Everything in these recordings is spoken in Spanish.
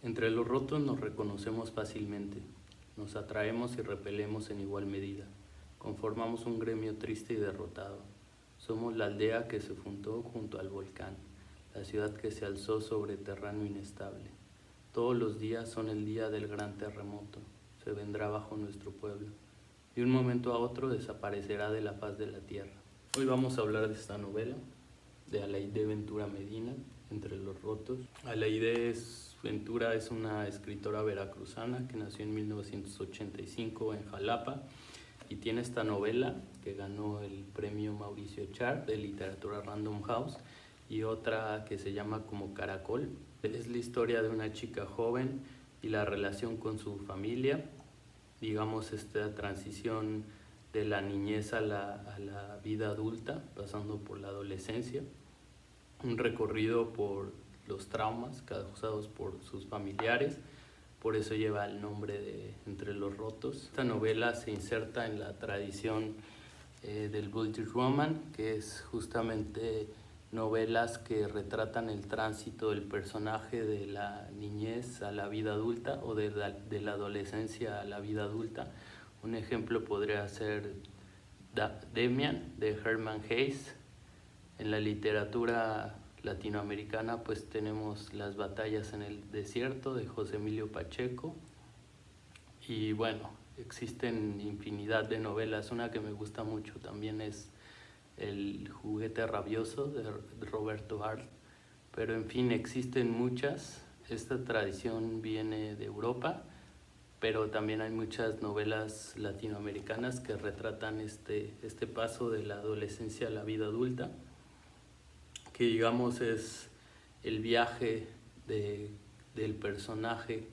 Entre los rotos nos reconocemos fácilmente, nos atraemos y repelemos en igual medida, conformamos un gremio triste y derrotado. Somos la aldea que se fundó junto al volcán, la ciudad que se alzó sobre terreno inestable. Todos los días son el día del gran terremoto, se vendrá bajo nuestro pueblo, y un momento a otro desaparecerá de la faz de la tierra. Hoy vamos a hablar de esta novela, de Alaide Ventura Medina, Entre los rotos. Alaide Ventura es una escritora veracruzana que nació en 1985 en Jalapa y tiene esta novela que ganó el premio Mauricio Char de literatura Random House y otra que se llama como Caracol. Es la historia de una chica joven y la relación con su familia, digamos esta transición de la niñez a la vida adulta, pasando por la adolescencia, un recorrido por los traumas causados por sus familiares, por eso lleva el nombre de Entre los rotos. Esta novela se inserta en la tradición del Bullet Roman, que es justamente novelas que retratan el tránsito del personaje de la niñez a la vida adulta o de la adolescencia a la vida adulta. Un ejemplo podría ser Demian de Hermann Hesse. En la literatura latinoamericana pues tenemos Las batallas en el desierto de José Emilio Pacheco y bueno, existen infinidad de novelas. Una que me gusta mucho también es El juguete rabioso de Roberto Arlt, pero en fin, existen muchas. Esta tradición viene de Europa, pero también hay muchas novelas latinoamericanas que retratan este paso de la adolescencia a la vida adulta, que digamos es el viaje del personaje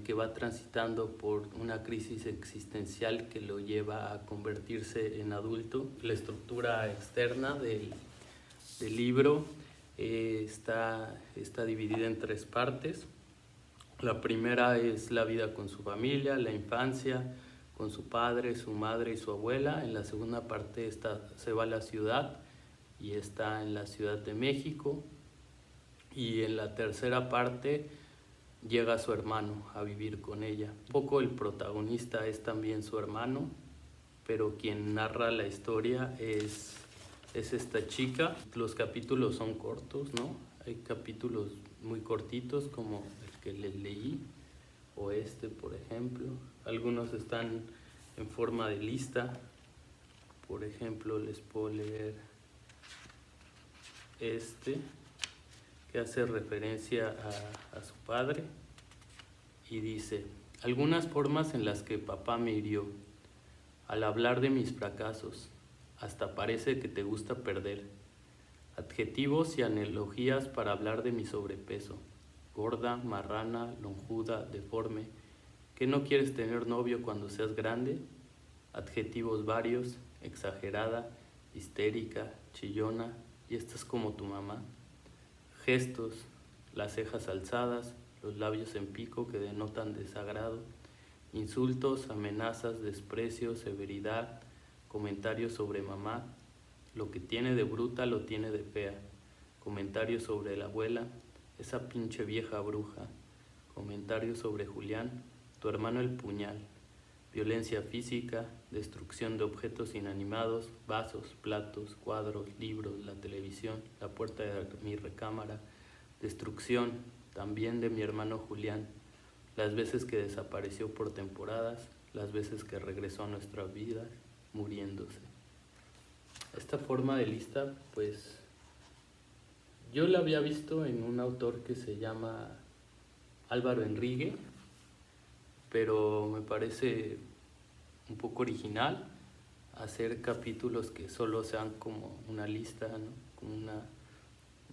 que va transitando por una crisis existencial que lo lleva a convertirse en adulto. La estructura externa del libro está dividida en tres partes. La primera es la vida con su familia, la infancia, con su padre, su madre y su abuela. En la segunda parte se va a la ciudad y está en la Ciudad de México. Y en la tercera parte llega su hermano a vivir con ella. Un poco el protagonista es también su hermano, pero quien narra la historia es esta chica. Los capítulos son cortos, ¿no? Hay capítulos muy cortitos como el que les leí o por ejemplo. Algunos están en forma de lista. Por ejemplo, les puedo leer que hace referencia a su padre y dice: algunas formas en las que papá me hirió, al hablar de mis fracasos, hasta parece que te gusta perder, adjetivos y analogías para hablar de mi sobrepeso, gorda, marrana, lonjuda, deforme, que no quieres tener novio cuando seas grande, adjetivos varios, exagerada, histérica, chillona, y estás como tu mamá. Gestos, las cejas alzadas, los labios en pico que denotan desagrado, insultos, amenazas, desprecio, severidad, comentarios sobre mamá, lo que tiene de bruta lo tiene de fea, comentarios sobre la abuela, esa pinche vieja bruja, comentarios sobre Julián, tu hermano el puñal, violencia física, destrucción de objetos inanimados, vasos, platos, cuadros, libros, la televisión, la puerta de mi recámara, destrucción también de mi hermano Julián, las veces que desapareció por temporadas, las veces que regresó a nuestra vida muriéndose. Esta forma de lista, pues, yo la había visto en un autor que se llama Álvaro Enrique, pero me parece un poco original hacer capítulos que solo sean como una lista, ¿no? Como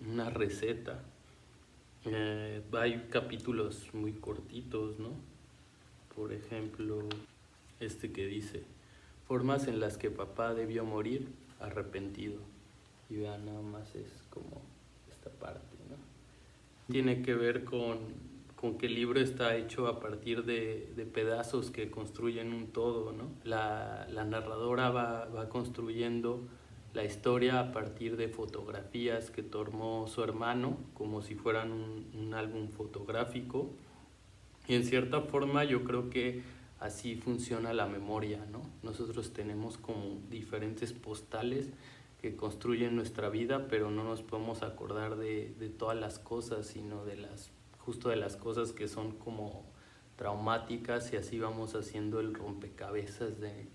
una receta. Hay capítulos muy cortitos, ¿no? Por ejemplo, que dice: formas en las que papá debió morir arrepentido. Y vean, nada más es como esta parte, ¿no? Tiene que ver con que el libro está hecho a partir de pedazos que construyen un todo, ¿no? La narradora va construyendo la historia a partir de fotografías que tomó su hermano, como si fueran un álbum fotográfico. Y en cierta forma yo creo que así funciona la memoria, ¿no? Nosotros tenemos como diferentes postales que construyen nuestra vida, pero no nos podemos acordar de todas las cosas, sino justo de las cosas que son como traumáticas, y así vamos haciendo el rompecabezas de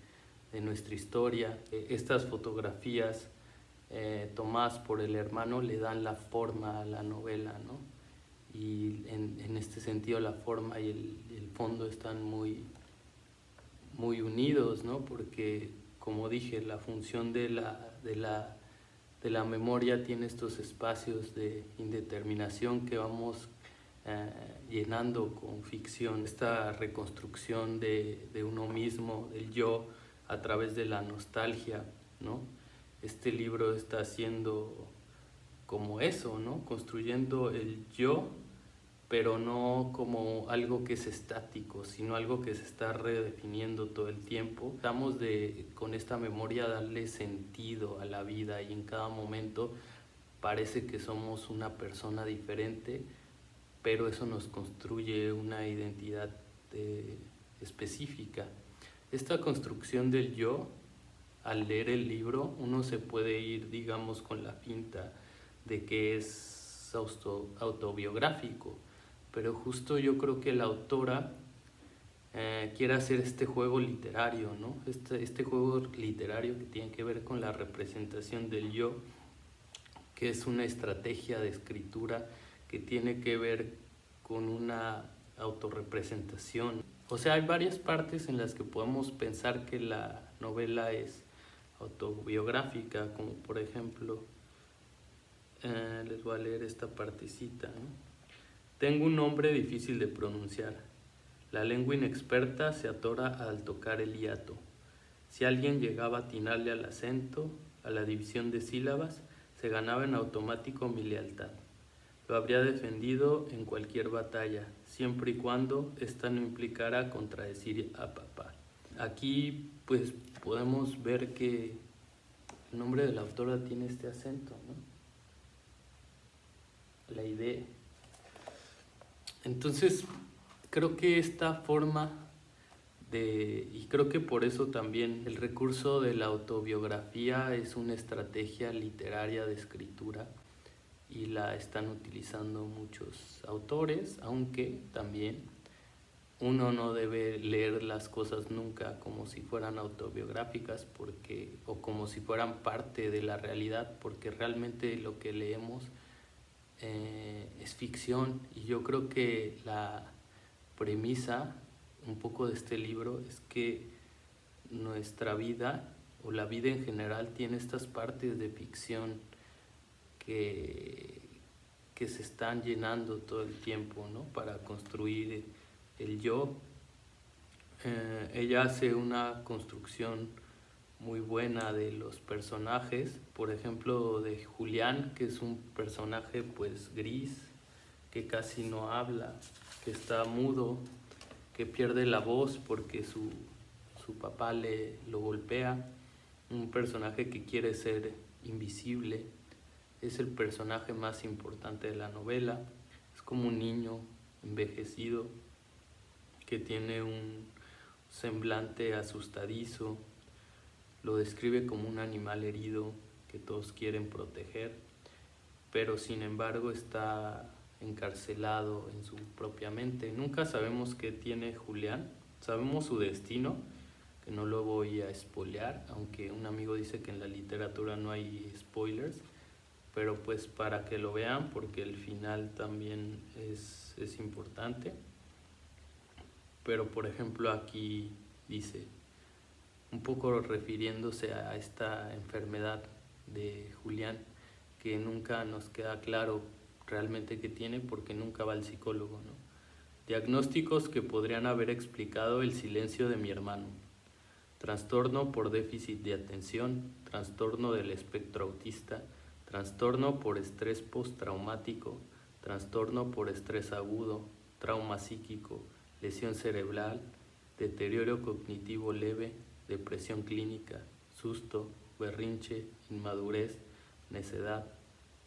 nuestra historia. Estas fotografías tomadas por el hermano le dan la forma a la novela, ¿no? Y en este sentido la forma y el fondo están muy unidos, ¿no? Porque, como dije, la función de la memoria tiene estos espacios de indeterminación que vamos llenando con ficción. Esta reconstrucción de uno mismo, del yo, a través de la nostalgia, ¿no? Este libro está haciendo como eso, ¿no? Construyendo el yo, pero no como algo que es estático, sino algo que se está redefiniendo todo el tiempo. Tratamos de, con esta memoria, darle sentido a la vida, y en cada momento parece que somos una persona diferente, pero eso nos construye una identidad específica. Esta construcción del yo, al leer el libro, uno se puede ir, digamos, con la finta de que es autobiográfico, pero justo yo creo que la autora quiere hacer este juego literario, ¿no? Este juego literario que tiene que ver con la representación del yo, que es una estrategia de escritura que tiene que ver con una autorrepresentación. O sea, hay varias partes en las que podemos pensar que la novela es autobiográfica, como por ejemplo, les voy a leer esta partecita, ¿no? Tengo un nombre difícil de pronunciar. La lengua inexperta se atora al tocar el hiato. Si alguien llegaba a atinarle al acento, a la división de sílabas, se ganaba en automático mi lealtad. Lo habría defendido en cualquier batalla, siempre y cuando ésta no implicara contradecir a papá. Aquí pues podemos ver que el nombre de la autora tiene este acento, ¿no? La idea. Entonces, creo que esta forma y creo que por eso también el recurso de la autobiografía es una estrategia literaria de escritura, y la están utilizando muchos autores, aunque también uno no debe leer las cosas nunca como si fueran autobiográficas, o como si fueran parte de la realidad, porque realmente lo que leemos es ficción. Y yo creo que la premisa un poco de este libro es que nuestra vida, o la vida en general, tiene estas partes de ficción que se están llenando todo el tiempo, ¿no? Para construir el yo. Ella hace una construcción muy buena de los personajes, por ejemplo de Julián, que es un personaje pues gris, que casi no habla, que está mudo, que pierde la voz porque su papá lo golpea. Un personaje que quiere ser invisible. Es el personaje más importante de la novela. Es como un niño envejecido que tiene un semblante asustadizo. Lo describe como un animal herido que todos quieren proteger, pero sin embargo está encarcelado en su propia mente. Nunca sabemos qué tiene Julián. Sabemos su destino, que no lo voy a spoilear, aunque un amigo dice que en la literatura no hay spoilers, pero pues para que lo vean, porque el final también es importante. Pero por ejemplo aquí dice, un poco refiriéndose a esta enfermedad de Julián, que nunca nos queda claro realmente qué tiene, porque nunca va al psicólogo, ¿no? Diagnósticos que podrían haber explicado el silencio de mi hermano: trastorno por déficit de atención, trastorno del espectro autista, trastorno por estrés postraumático, trastorno por estrés agudo, trauma psíquico, lesión cerebral, deterioro cognitivo leve, depresión clínica, susto, berrinche, inmadurez, necedad,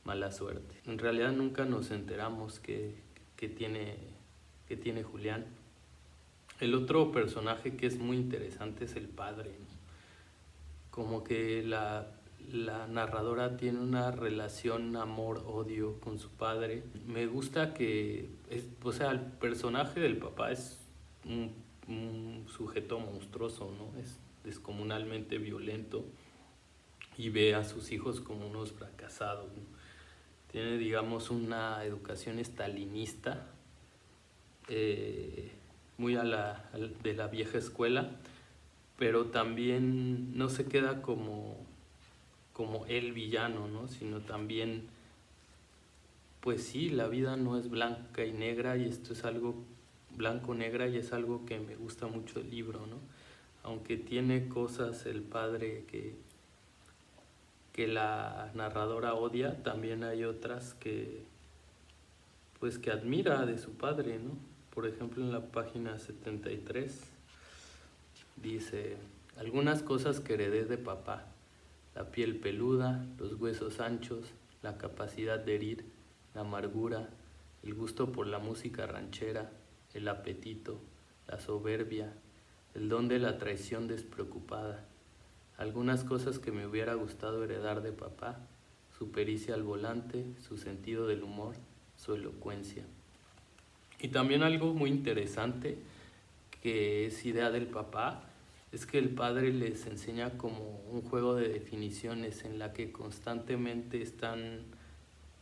mala suerte. En realidad nunca nos enteramos que tiene Julián. El otro personaje que es muy interesante es el padre, ¿no? Como que la narradora tiene una relación amor-odio con su padre. Me gusta que, el personaje del papá es un sujeto monstruoso, ¿no? Es descomunalmente violento y ve a sus hijos como unos fracasados, ¿no? Tiene, digamos, una educación estalinista, muy de la vieja escuela, pero también no se queda como el villano, ¿no? Sino también, pues sí, la vida no es blanca y negra, y esto es algo blanco-negra, y es algo que me gusta mucho del libro, ¿no? Aunque tiene cosas el padre que la narradora odia, también hay otras que admira de su padre, ¿no? Por ejemplo, en la página 73 dice: algunas cosas que heredé de papá: la piel peluda, los huesos anchos, la capacidad de herir, la amargura, el gusto por la música ranchera, el apetito, la soberbia, el don de la traición despreocupada. Algunas cosas que me hubiera gustado heredar de papá: su pericia al volante, su sentido del humor, su elocuencia. Y también algo muy interesante que es idea del papá es que el padre les enseña como un juego de definiciones en la que constantemente están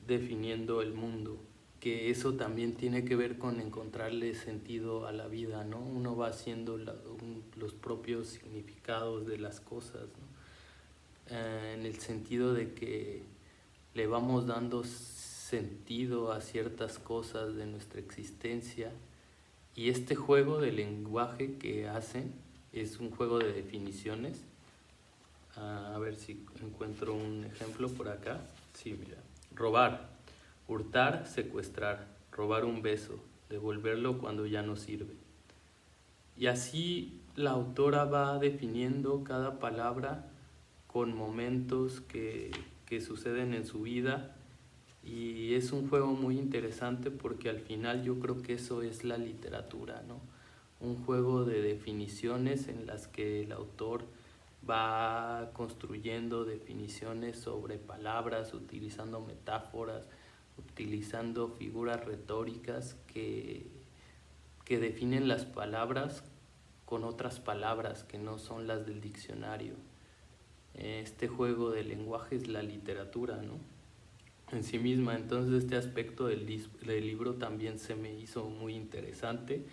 definiendo el mundo, que eso también tiene que ver con encontrarle sentido a la vida, ¿no? Uno va haciendo los propios significados de las cosas, ¿no? En el sentido de que le vamos dando sentido a ciertas cosas de nuestra existencia, y este juego de lenguaje que hacen es un juego de definiciones. A ver si encuentro un ejemplo por acá. Sí, mira. Robar, hurtar, secuestrar, robar un beso, devolverlo cuando ya no sirve. Y así la autora va definiendo cada palabra con momentos que suceden en su vida, y es un juego muy interesante porque al final yo creo que eso es la literatura, ¿no? Un juego de definiciones en las que el autor va construyendo definiciones sobre palabras, utilizando metáforas, utilizando figuras retóricas que definen las palabras con otras palabras que no son las del diccionario. Este juego de lenguaje es la literatura, ¿no? En sí misma. Entonces este aspecto del libro también se me hizo muy interesante,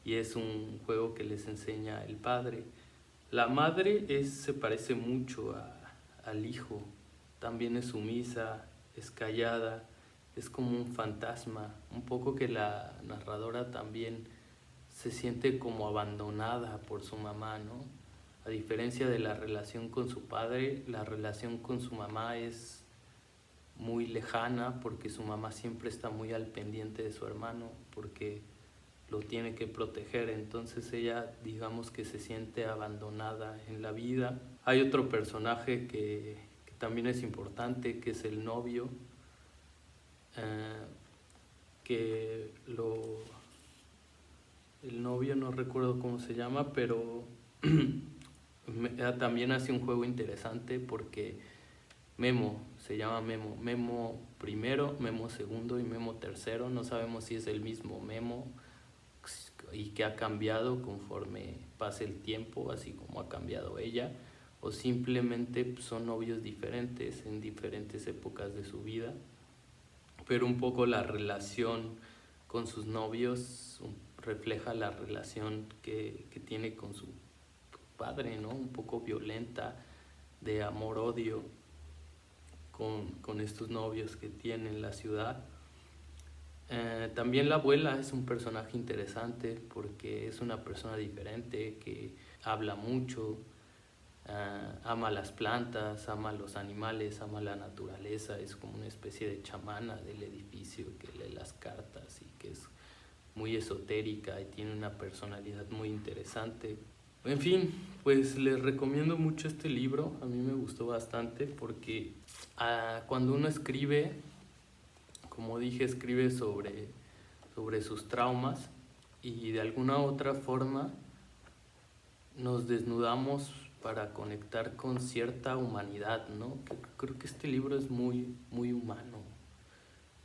y es un juego que les enseña el padre. La madre se parece mucho al hijo, también es sumisa, es callada, es como un fantasma, un poco que la narradora también se siente como abandonada por su mamá, ¿no? A diferencia de la relación con su padre, la relación con su mamá es muy lejana, porque su mamá siempre está muy al pendiente de su hermano, porque lo tiene que proteger. Entonces ella, digamos que se siente abandonada en la vida. Hay otro personaje que también es importante, que es el novio, el novio no recuerdo cómo se llama, pero también hace un juego interesante, porque Memo, se llama Memo, Memo primero, Memo segundo y Memo tercero. No sabemos si es el mismo Memo y que ha cambiado conforme pase el tiempo, así como ha cambiado ella, o simplemente son novios diferentes en diferentes épocas de su vida. Pero un poco la relación con sus novios refleja la relación que tiene con su padre, ¿no? Un poco violenta, de amor-odio con estos novios que tiene en la ciudad. También la abuela es un personaje interesante, porque es una persona diferente que habla mucho, ama las plantas, ama los animales, ama la naturaleza. Es como una especie de chamana del edificio que lee las cartas y que es muy esotérica y tiene una personalidad muy interesante. En fin, pues les recomiendo mucho este libro, a mí me gustó bastante porque cuando uno escribe, como dije, escribe sobre sus traumas y de alguna otra forma nos desnudamos para conectar con cierta humanidad, ¿no? Creo que este libro es muy, muy humano,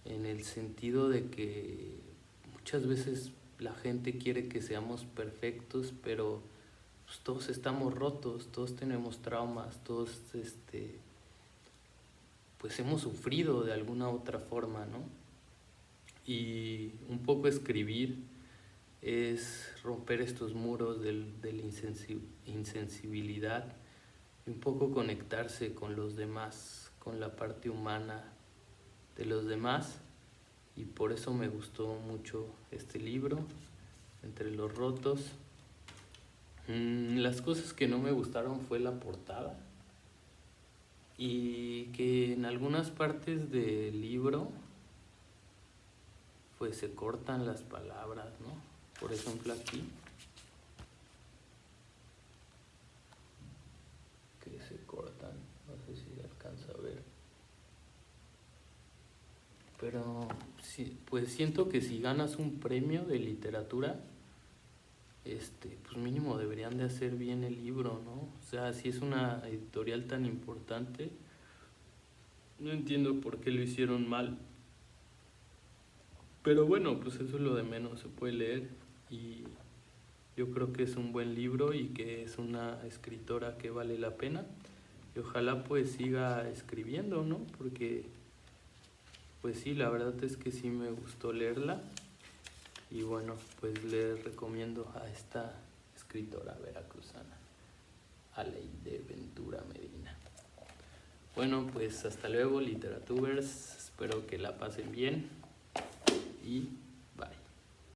en el sentido de que muchas veces la gente quiere que seamos perfectos, pero pues, todos estamos rotos, todos tenemos traumas, todos pues hemos sufrido de alguna otra forma, ¿no? Y un poco escribir es romper estos muros de la insensibilidad y un poco conectarse con los demás, con la parte humana de los demás, y por eso me gustó mucho este libro, Entre los Rotos. Las cosas que no me gustaron fue la portada y que en algunas partes del libro pues se cortan las palabras, ¿no? Por ejemplo aquí, que se cortan, no sé si se alcanza a ver. Pero sí, pues siento que si ganas un premio de literatura, pues mínimo deberían de hacer bien el libro, ¿no? O sea, si es una editorial tan importante, no entiendo por qué lo hicieron mal. Pero bueno, pues eso es lo de menos, se puede leer y yo creo que es un buen libro y que es una escritora que vale la pena. Y ojalá pues siga escribiendo, ¿no? Porque pues sí, la verdad es que sí me gustó leerla. Y bueno, pues les recomiendo a esta escritora veracruzana, Aleide Ventura Medina. Bueno, pues hasta luego, literatubers. Espero que la pasen bien y